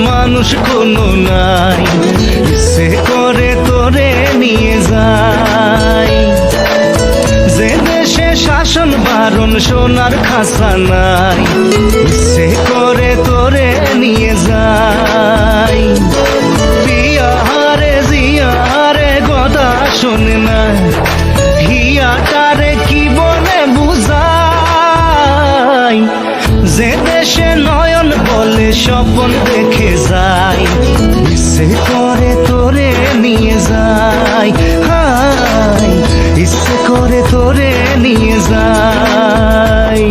মানুষ কোনো নাই, সে করে তোরে নিয়ে যায়। যে দেশে শাসন বারণ সোনার খাসা নাই, সে করে তোরে নিয়ে যায়। বিয়ারে জিয়ারে কথা শোনে না, হিয়াটারে কি বলে বুঝাই। যে দেশে নয়ন বলে স্বপ্ন দেখে যায়, ইচ্ছে করে তোরে নিয়ে যায়। হাই ইচ্ছে করে তোরে নিয়ে যায়।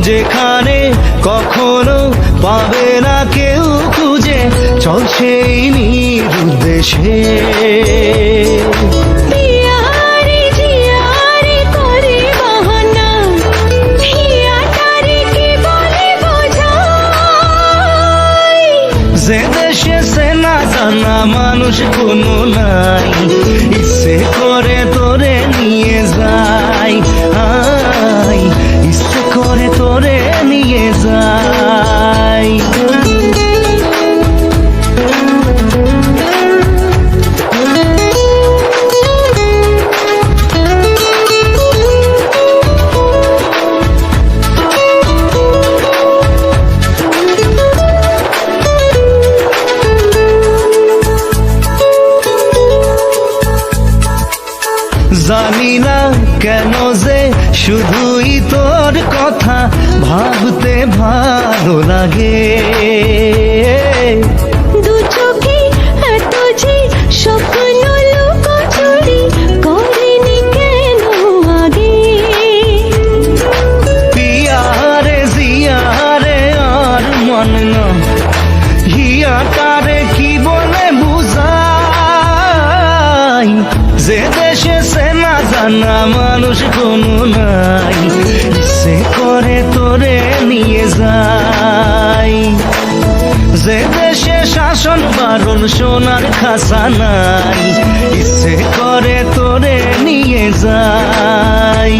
যেখানে কখনো পাবে না কেউ খুঁজে, চল সেই নিরুদ্দেশে। যে দেশে সে না জানা মানুষ কোনো নাই, ইচ্ছে করে তোরে নিয়ে যায়। ইচ্ছে করে তোরে নিয়ে যায়। জানি না কেন যে শুধুই তোর কথা ভাবতে ভালো লাগে। দু চোখে এত যে স্বপ্ন লুকোচুরি করেনি কেন আগে। পিয়ারে জিয়ারে আর মন না, হিয়াটারে কি বলে বুঝাই। যে দেশে সে না জানা মানুষ কোনো নাই, সে করে তোরে নিয়ে যায়। যে দেশে শাসন বারণ সোনার খাসা নাই, ইচ্ছে করে তোরে নিয়ে যায়।